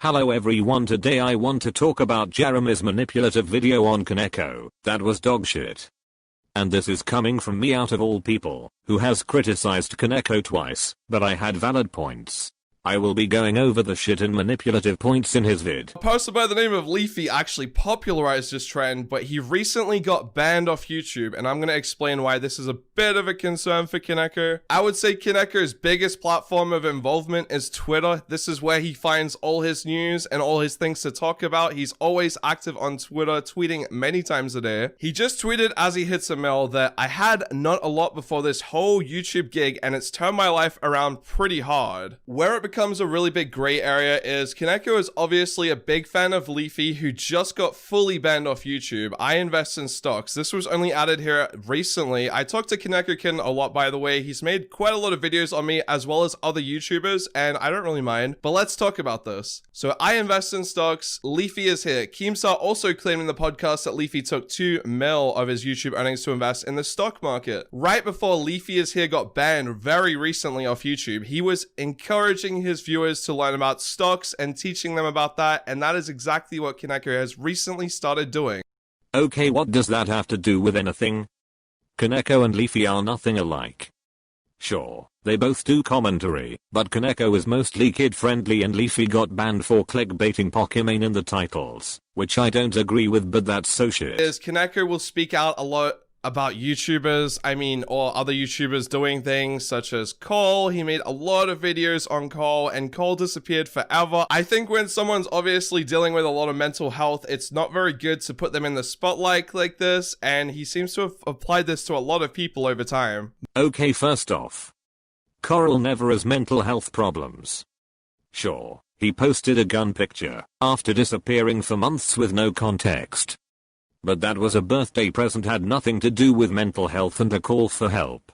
Hello everyone, today I want to talk about Jeremy's manipulative video on Koneko. That was dog shit. And this is coming from me out of all people, who has criticized Koneko twice, but I had valid points. I will be going over the shit and manipulative points in his vid. A person by the name of Leafy actually popularized this trend, but he recently got banned off YouTube, and I'm gonna explain why this is a bit of a concern for Koneko. I would say Koneko's biggest platform of involvement is Twitter. This is where he finds all his news and all his things to talk about. He's always active on Twitter, tweeting many times a day. He just tweeted as he hits a mill that I had not a lot before this whole YouTube gig, and it's turned my life around pretty hard. Where it becomes a really big gray area is Koneko is obviously a big fan of Leafy, who just got fully banned off YouTube. I invest in stocks. This was only added here recently. I talked to Koneko-kin a lot, by the way. He's made quite a lot of videos on me as well as other YouTubers, and I don't really mind, but let's talk about this. So I invest in stocks. Leafy is here. Keemstar also claimed in the podcast that Leafy took 2 mil of his YouTube earnings to invest in the stock market. Right before Leafy is here got banned very recently off YouTube, he was encouraging his viewers to learn about stocks and teaching them about that, and that is exactly what Koneko has recently started doing. Okay, what does that have to do with anything? Koneko and Leafy are nothing alike. Sure, they both do commentary, but Koneko is mostly kid-friendly and Leafy got banned for clickbaiting Pokemon in the titles, which I don't agree with, but that's so shit. Koneko will speak out a lot about YouTubers, or other YouTubers doing things such as Cole. He made a lot of videos on Cole, and Cole disappeared forever. I think when someone's obviously dealing with a lot of mental health, it's not very good to put them in the spotlight like this, and he seems to have applied this to a lot of people over time. Okay, first off, Coral never has mental health problems. Sure, he posted a gun picture after disappearing for months with no context. But that was a birthday present, had nothing to do with mental health and a call for help.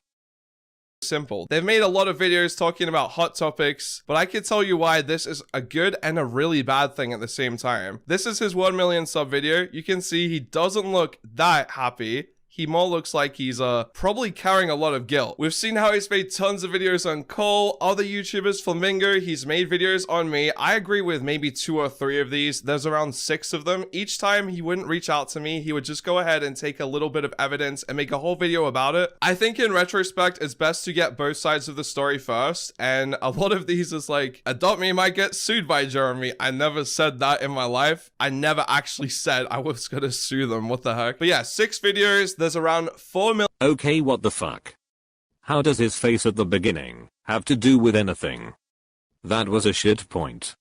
Simple. They've made a lot of videos talking about hot topics, but I can tell you why this is a good and a really bad thing at the same time. This is his 1 million sub video. You can see he doesn't look that happy. He more looks like he's probably carrying a lot of guilt. We've seen how he's made tons of videos on Cole, other YouTubers, Flamingo. He's made videos on me. I agree with maybe 2 or 3 of these. There's around 6 of them. Each time he wouldn't reach out to me. He would just go ahead and take a little bit of evidence and make a whole video about it. I think in retrospect, it's best to get both sides of the story first. And a lot of these is like, Adopt Me might get sued by Jeremy. I never said that in my life. I never actually said I was gonna sue them. What the heck? But yeah, 6 videos. There's around 4 million. Okay, what the fuck? How does his face at the beginning have to do with anything? That was a shit point.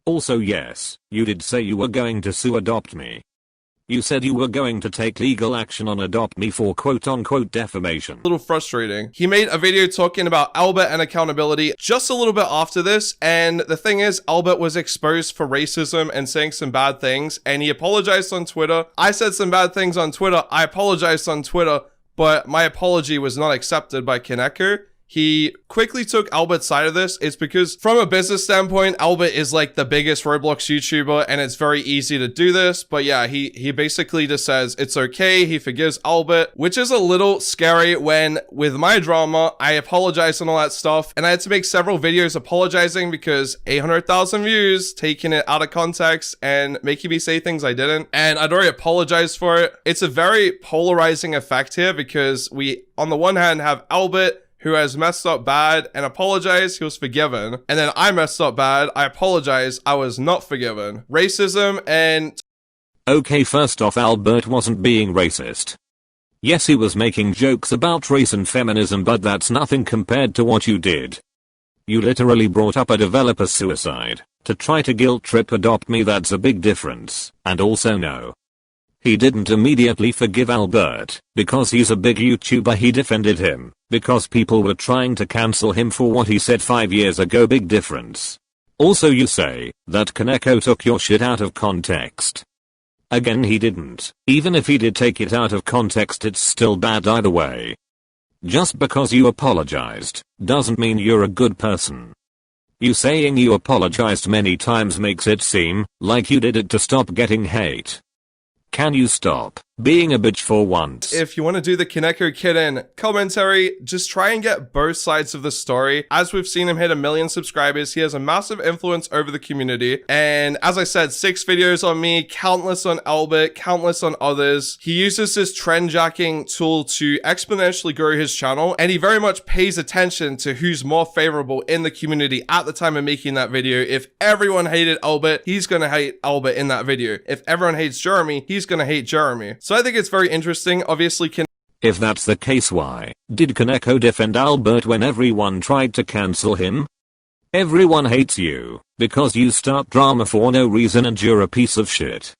Also, yes, you did say you were going to sue Adopt Me. You said you were going to take legal action on Adopt Me for quote-unquote defamation. A little frustrating. He made a video talking about Albert and accountability just a little bit after this, and the thing is, Albert was exposed for racism and saying some bad things, and he apologized on Twitter. I said some bad things on Twitter. I apologized on Twitter, but my apology was not accepted by Koneko. He quickly took Albert's side of this. It's because from a business standpoint, Albert is like the biggest Roblox YouTuber, and it's very easy to do this. But yeah, he basically just says it's okay. He forgives Albert, which is a little scary when with my drama, I apologized and all that stuff. And I had to make several videos apologizing because 800,000 views, taking it out of context and making me say things I didn't. And I'd already apologized for it. It's a very polarizing effect here because we, on the one hand, have Albert, who has messed up bad and apologized, he was forgiven. And then I messed up bad, I apologized, I was not forgiven. Racism and... Okay, first off, Albert wasn't being racist. Yes, he was making jokes about race and feminism, but that's nothing compared to what you did. You literally brought up a developer's suicide to try to guilt trip Adopt Me. That's a big difference. And also no. He didn't immediately forgive Albert because he's a big YouTuber. He defended him because people were trying to cancel him for what he said 5 years ago. Big difference. Also, you say that Koneko took your shit out of context. Again, he didn't. Even if he did take it out of context, it's still bad either way. Just because you apologized doesn't mean you're a good person. You saying you apologized many times makes it seem like you did it to stop getting hate. Can you stop being a bitch for once. If you want to do the Koneko Kitten commentary, just try and get both sides of the story. As we've seen him hit 1 million subscribers, he has a massive influence over the community. And as I said, 6 videos on me, countless on Albert, countless on others. He uses this trend jacking tool to exponentially grow his channel, and he very much pays attention to who's more favorable in the community at the time of making that video. If everyone hated Albert, he's gonna hate Albert in that video. If everyone hates Jeremy, he's gonna hate Jeremy. So I think it's very interesting. Obviously, if that's the case, why did Koneko defend Albert when everyone tried to cancel him? Everyone hates you because you start drama for no reason and you're a piece of shit.